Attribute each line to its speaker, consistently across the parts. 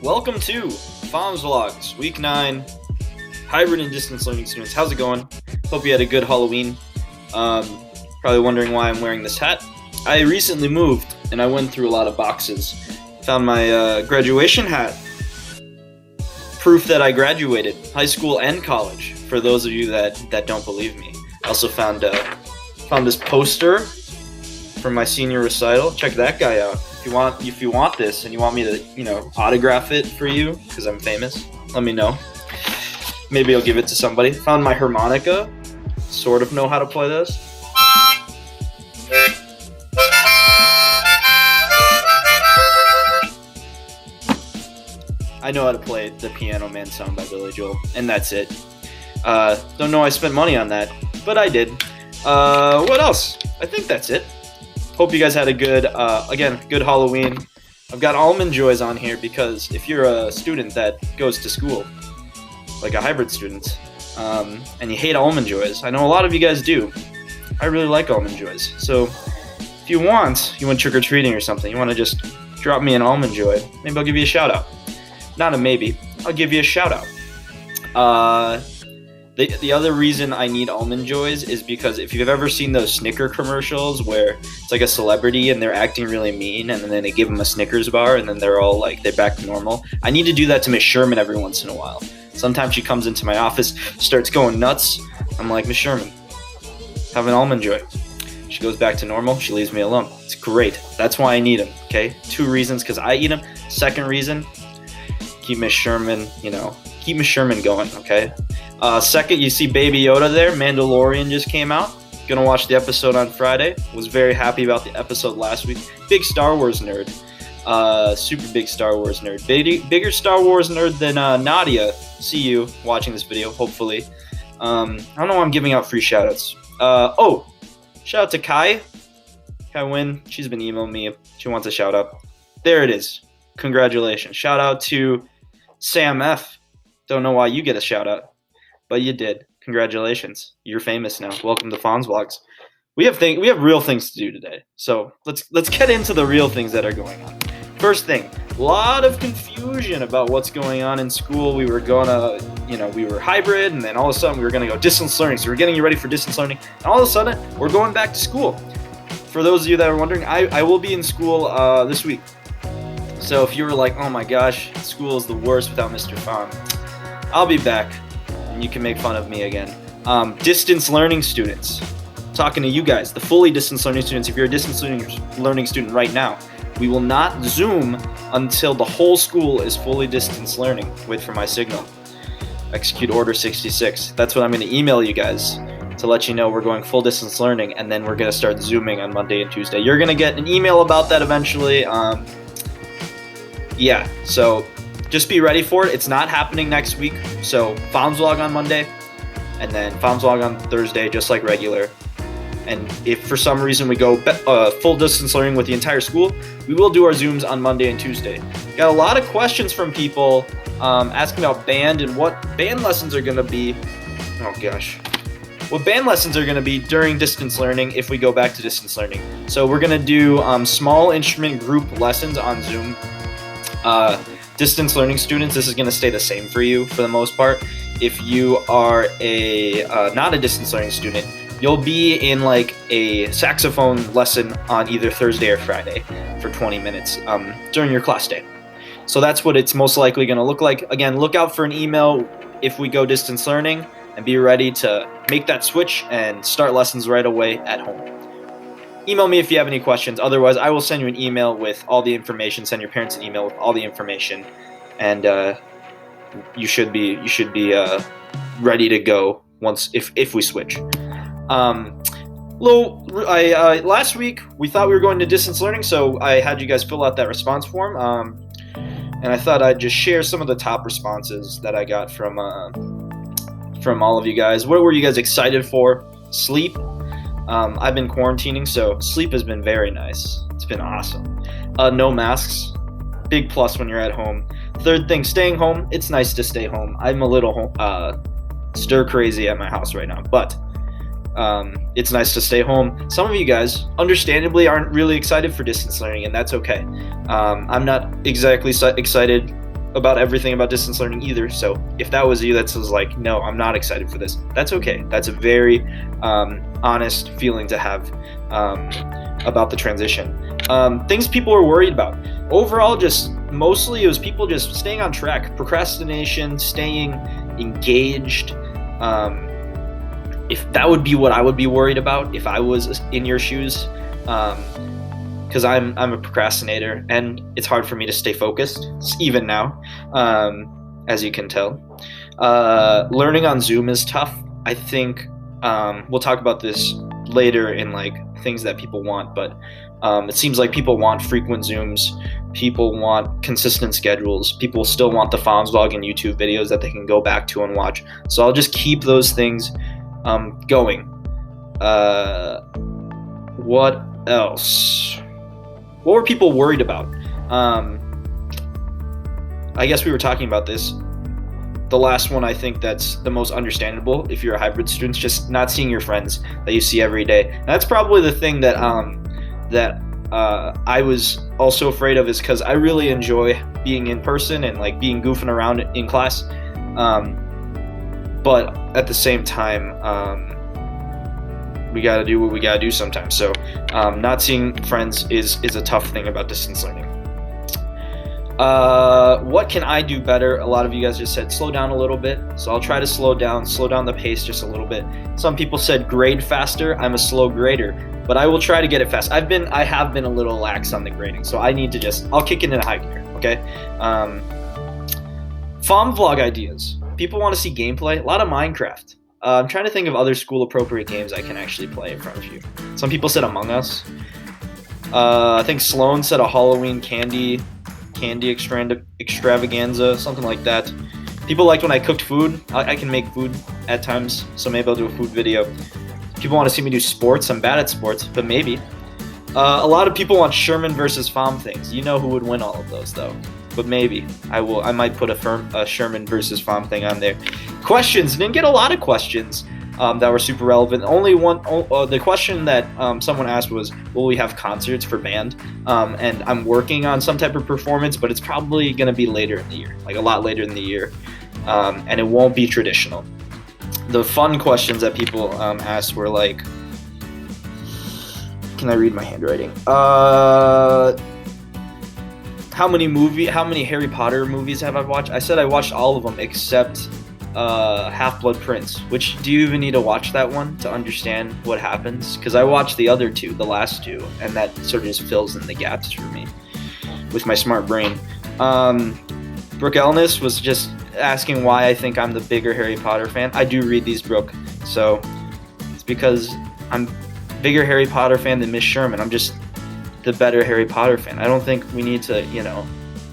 Speaker 1: Welcome to Pham's Vlogs, Week 9, Hybrid and Distance Learning students. How's it going? Hope you had a good Halloween. Probably wondering why I'm wearing this hat. I recently moved, and I went through a lot of boxes. Found my graduation hat. Proof that I graduated, high school and college, for those of you that don't believe me. I also found this poster from my senior recital. Check that guy out. If you want this and you want me to, autograph it for you because I'm famous, let me know. Maybe I'll give it to somebody. Found my harmonica. Sort of know how to play this. I know how to play the Piano Man song by Billy Joel, and that's it. Don't know I spent money on that, but I did. What else? I think that's it. Hope you guys had a good Halloween. I've got Almond Joys on here because if you're a student that goes to school, like a hybrid student, and you hate Almond Joys, I know a lot of you guys do. I really like Almond Joys. So if you went trick-or-treating or something, you want to just drop me an Almond Joy, maybe I'll give you a shout-out. Not a maybe, I'll give you a shout-out. The other reason I need Almond Joys is because if you've ever seen those Snicker commercials where it's like a celebrity and they're acting really mean and then they give them a Snickers bar and then they're all like, they're back to normal. I need to do that to Miss Sherman every once in a while. Sometimes she comes into my office, starts going nuts. I'm like, Miss Sherman, have an Almond Joy. She goes back to normal. She leaves me alone. It's great. That's why I need them, okay? 2 reasons, because I eat them. Second reason, keep Miss Sherman going, okay? Second, you see Baby Yoda there. Mandalorian just came out. Gonna watch the episode on Friday. Was very happy about the episode last week. Big Star Wars nerd. Super big Star Wars nerd. Bigger Star Wars nerd than Nadia. See you watching this video, hopefully. I don't know why I'm giving out free shoutouts. Shout out to Kai. Kai Wynn. She's been emailing me. She wants a shout out. There it is. Congratulations. Shout out to Sam F. Don't know why you get a shout out, but you did. Congratulations. You're famous now. Welcome to Phams Vlogs. We have real things to do today. So let's get into the real things that are going on. First thing, a lot of confusion about what's going on in school. We were we were hybrid, and then all of a sudden we were gonna go distance learning. So we're getting you ready for distance learning, and all of a sudden we're going back to school. For those of you that are wondering, I will be in school this week. So if you were like, oh my gosh, school is the worst without Mr. Pham, I'll be back, and you can make fun of me again. Distance learning students, talking to you guys, the fully distance learning students. If you're a distance learning student right now, we will not Zoom until the whole school is fully distance learning. Wait for my signal. Execute order 66. That's what I'm going to email you guys to let you know we're going full distance learning, and then we're going to start Zooming on Monday and Tuesday. You're going to get an email about that eventually. So just be ready for it. It's not happening next week. So Phams Vlog on Monday, and then Phams Vlog on Thursday, just like regular. And if for some reason we go full distance learning with the entire school, we will do our Zooms on Monday and Tuesday. Got a lot of questions from people asking about band and what band lessons are going to be. Oh gosh. What band lessons are going to be during distance learning if we go back to distance learning. So we're going to do small instrument group lessons on Zoom. Distance learning students, this is going to stay the same for you for the most part. If you are not a distance learning student, you'll be in like a saxophone lesson on either Thursday or Friday for 20 minutes during your class day. So that's what it's most likely going to look like. Again, look out for an email if we go distance learning, and be ready to make that switch and start lessons right away at home. Email me if you have any questions. Otherwise, I will send you an email with all the information. Send your parents an email with all the information, and you should be ready to go if we switch. Last week we thought we were going to distance learning, so I had you guys fill out that response form, and I thought I'd just share some of the top responses that I got from all of you guys. What were you guys excited for? Sleep. I've been quarantining, so sleep has been very nice. It's been awesome. No masks. Big plus when you're at home. Third thing, staying home. It's nice to stay home. I'm a little stir crazy at my house right now, but it's nice to stay home. Some of you guys, understandably, aren't really excited for distance learning, and that's okay. I'm not exactly excited about everything about distance learning either. So if that was you that was like, no, I'm not excited for this, that's okay. That's a very honest feeling to have about the transition. Things people were worried about. Overall, just mostly it was people just staying on track, procrastination, staying engaged. If that would be what I would be worried about if I was in your shoes, because I'm a procrastinator and it's hard for me to stay focused even now, as you can tell. Learning on Zoom is tough. I think we'll talk about this later in like things that people want, but it seems like people want frequent Zooms. People want consistent schedules. People still want the Phams vlog and YouTube videos that they can go back to and watch. So I'll just keep those things going. What else? What were people worried about? I guess we were talking about this. The last one, I think that's the most understandable if you're a hybrid student, just not seeing your friends that you see every day. And that's probably the thing that I was also afraid of, is because I really enjoy being in person and like being goofing around in class. But at the same time, we gotta do what we gotta do sometimes. So not seeing friends is a tough thing about distance learning. What can I do better? A lot of you guys just said slow down a little bit. So I'll try to slow down the pace just a little bit. Some people said grade faster. I'm a slow grader, but I will try to get it fast. I have been a little lax on the grading, so I need to I'll kick it in high gear, okay? Pham vlog ideas. People want to see gameplay. A lot of Minecraft. I'm trying to think of other school-appropriate games I can actually play in front of you. Some people said Among Us. I think Sloan said a Halloween candy extravaganza, something like that. People liked when I cooked food. I can make food at times, so maybe I'll do a food video. People want to see me do sports. I'm bad at sports, but maybe. A lot of people want Sherman versus Pham things. You know who would win all of those, though. But maybe I might put a Sherman versus Pham thing on there. Questions. Didn't get a lot of questions that were super relevant. Only one. The question that someone asked was, will we have concerts for band? And I'm working on some type of performance, but it's probably going to be later in the year, like a lot later in the year. And it won't be traditional. The fun questions that people asked were like, can I read my handwriting? How many Harry Potter movies have I watched? I said I watched all of them except Half-Blood Prince. Which, do you even need to watch that one to understand what happens? Because I watched the other two, the last two, and that sort of just fills in the gaps for me with my smart brain. Brooke Elnis was just asking why I think I'm the bigger Harry Potter fan. I do read these, Brooke, so it's because I'm a bigger Harry Potter fan than Miss Sherman. I'm just the better Harry Potter fan. I don't think we need to,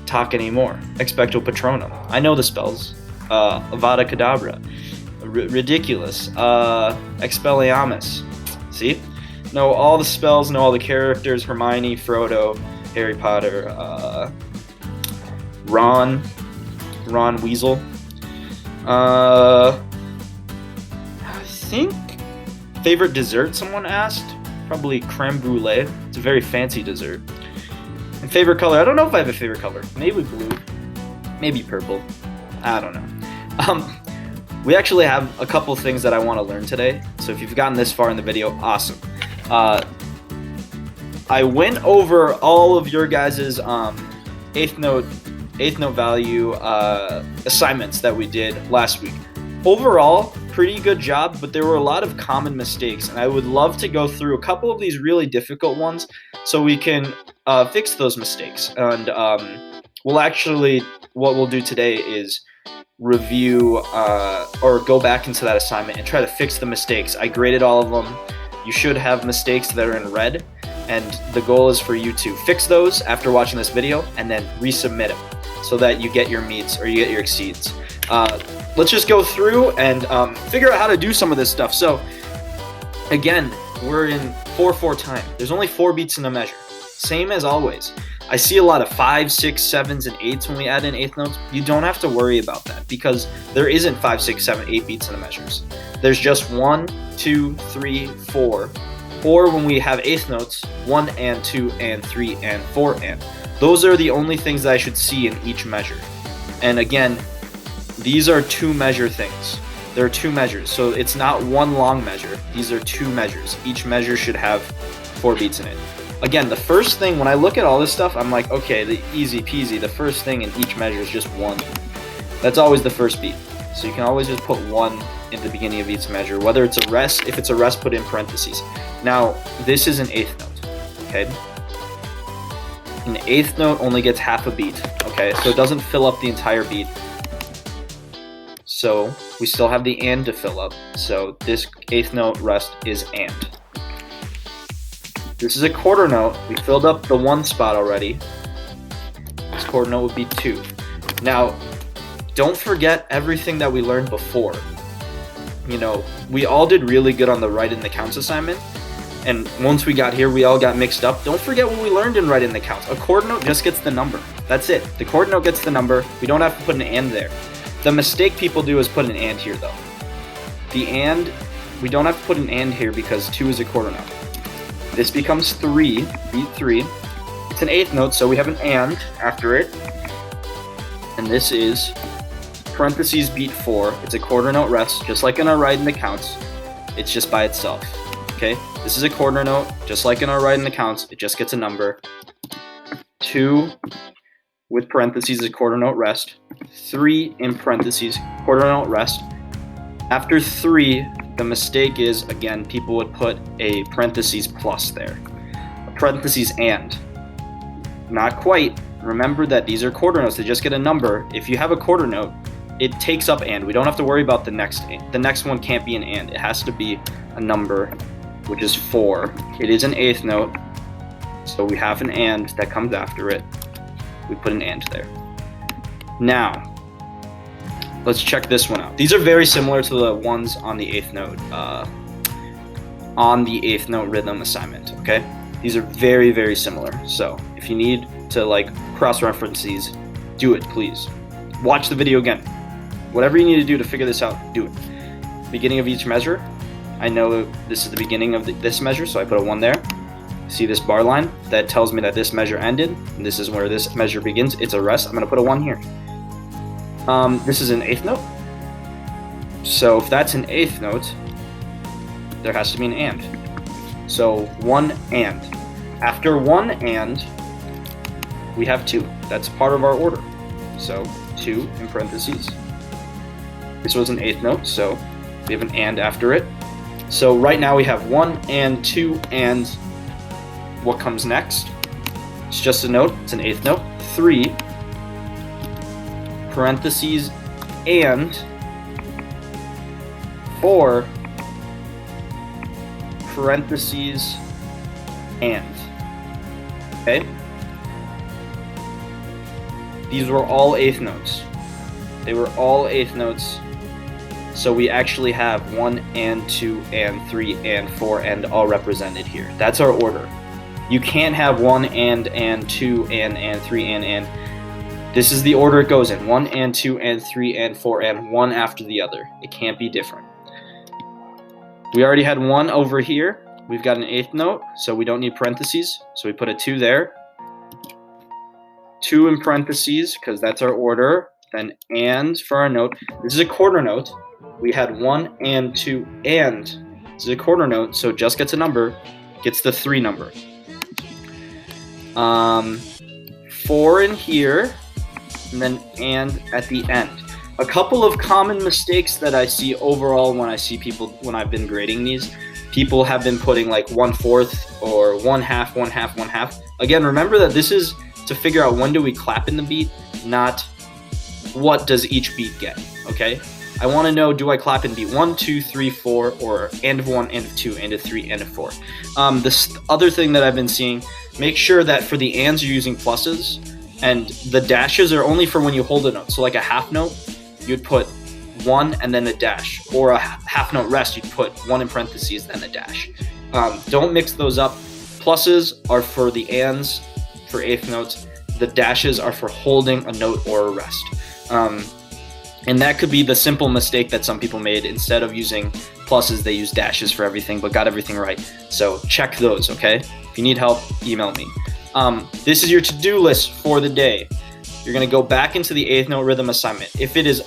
Speaker 1: talk anymore. Expecto Patronum. I know the spells. Avada Kedavra. Ridiculous. Expelliarmus. See? Know all the spells, know all the characters. Hermione, Frodo, Harry Potter, Ron Weasley. I think favorite dessert someone asked. Probably creme brulee. It's a very fancy dessert. And favorite color, I don't know if I have a favorite color. Maybe blue, maybe purple. I don't know. We actually have a couple things that I want to learn today. So if you've gotten this far in the video, awesome. I went over all of your guys' eighth note value assignments that we did last week. Overall, pretty good job, but there were a lot of common mistakes, and I would love to go through a couple of these really difficult ones so we can fix those mistakes. And what we'll do today is review or go back into that assignment and try to fix the mistakes. I graded all of them. You should have mistakes that are in red, and the goal is for you to fix those after watching this video and then resubmit them so that you get your meets or you get your exceeds. Let's just go through and figure out how to do some of this stuff. So again, we're in 4/4 time. There's only 4 beats in a measure. Same as always. I see a lot of 5, 6, 7s, and 8s when we add in eighth notes. You don't have to worry about that because there isn't 5, 6, 7, 8 beats in the measures. There's just 1, 2, 3, 4. Or when we have eighth notes, 1 and 2 and 3 and 4 and. Those are the only things that I should see in each measure. And again, these are 2 measure things. There are 2 measures, so it's not one long measure. These are 2 measures. Each measure should have 4 beats in it. Again, the first thing, when I look at all this stuff, I'm like, okay, the easy peasy, the first thing in each measure is just 1. That's always the first beat. So you can always just put 1 in the beginning of each measure, whether it's a rest. If it's a rest, put in parentheses. Now, this is an 8th note, okay? An 8th note only gets half a beat, okay? So it doesn't fill up the entire beat. So we still have the and to fill up. So this 8th note rest is and. This is a quarter note. We filled up the 1 spot already. This quarter note would be 2. Now, don't forget everything that we learned before. You know, we all did really good on the write in the counts assignment. And once we got here, we all got mixed up. Don't forget what we learned in write in the counts. A quarter note just gets the number. That's it. The quarter note gets the number. We don't have to put an and there. The mistake people do is put an and here, though. The and, we don't have to put an and here because 2 is a quarter note. This becomes 3, beat 3. It's an 8th note, so we have an and after it. And this is parentheses beat 4. It's a quarter note rest, just like in our write in the counts. It's just by itself, okay? This is a quarter note, just like in our write in the counts. It just gets a number. 2 with parentheses is quarter note rest. 3 in parentheses, quarter note rest. After 3, the mistake is, again, people would put a parentheses plus there. A parentheses and. Not quite. Remember that these are quarter notes. They just get a number. If you have a quarter note, it takes up and. We don't have to worry about the next. The next one can't be an and. It has to be a number, which is 4. It is an 8th note, so we have an and that comes after it. We put an and there. Now, let's check this one out. These are very similar to the ones on the 8th note, rhythm assignment, okay? These are very, very similar. So if you need to like cross-reference these, do it, please. Watch the video again. Whatever you need to do to figure this out, do it. Beginning of each measure, I know this is the beginning of this measure, so I put a 1 there. See this bar line? That tells me that this measure ended, and this is where this measure begins. It's a rest. I'm going to put a 1 here. This is an 8th note. So if that's an 8th note, there has to be an and. So 1 and. After 1 and, we have 2. That's part of our order. So 2 in parentheses. This was an 8th note, so we have an and after it. So right now we have 1 and 2 and. What comes next? It's just a note. It's an 8th note. 3 parentheses and 4 parentheses and. Okay? These were all 8th notes. They were all 8th notes. So we actually have 1 and 2 and 3 and 4 and all represented here. That's our order. You can't have 1 and 2 and 3 and. This is the order it goes in. 1 and 2 and 3 and 4 and one after the other. It can't be different. We already had 1 over here. We've got an 8th note, so we don't need parentheses. So we put a 2 there. 2 in parentheses, because that's our order. Then and for our note. This is a quarter note. We had 1 and 2 and. This is a quarter note, so it just gets a number. Gets the 3 number. 4 in here, and then and at the end. A couple of common mistakes that I see overall when I see people, when I've been grading these, people have been putting like 1/4 or 1/2, 1/2, 1/2. Again, remember that this is to figure out when do we clap in the beat, not what does each beat get, okay? I want to know, do I clap in beat 1, 2, 3, 4, or end of 1, end of 2, end of 3, end of 4? This other thing that I've been seeing, make sure that for the ands you're using pluses, and the dashes are only for when you hold a note. So like a half note, you'd put 1 and then a dash, or a half note rest, you'd put 1 in parentheses, then a dash. Don't mix those up. Pluses are for the ands, for 8th notes. The dashes are for holding a note or a rest. And that could be the simple mistake that some people made. Instead of using pluses, they use dashes for everything, but got everything right. So check those, okay? If you need help, email me. This is your to-do list for the day. You're going to go back into the eighth note rhythm assignment. If it is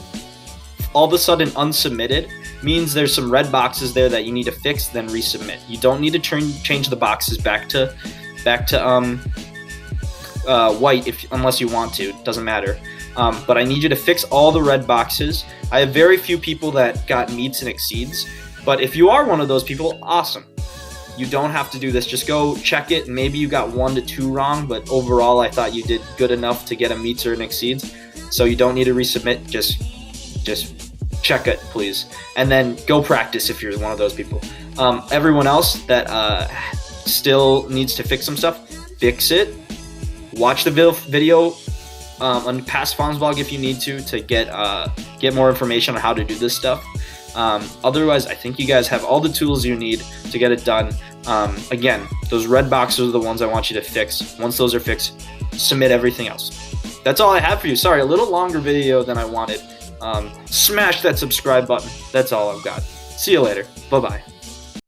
Speaker 1: all of a sudden unsubmitted, means there's some red boxes there that you need to fix, then resubmit. You don't need to change the boxes back to white unless you want to. It doesn't matter. But I need you to fix all the red boxes. I have very few people that got meets and exceeds, but if you are one of those people, awesome. You don't have to do this. Just go check it. Maybe you got 1 to 2 wrong, but overall I thought you did good enough to get a meets or an exceeds. So you don't need to resubmit. Just check it, please. And then go practice if you're one of those people. Everyone else that still needs to fix some stuff, fix it. Watch the video on past Pham's blog if you need to get more information on how to do this stuff. Otherwise, I think you guys have all the tools you need to get it done. Again, those red boxes are the ones I want you to fix. Once those are fixed, submit everything else. That's all I have for you. Sorry, a little longer video than I wanted. Smash that subscribe button. That's all I've got. See you later. Bye-bye.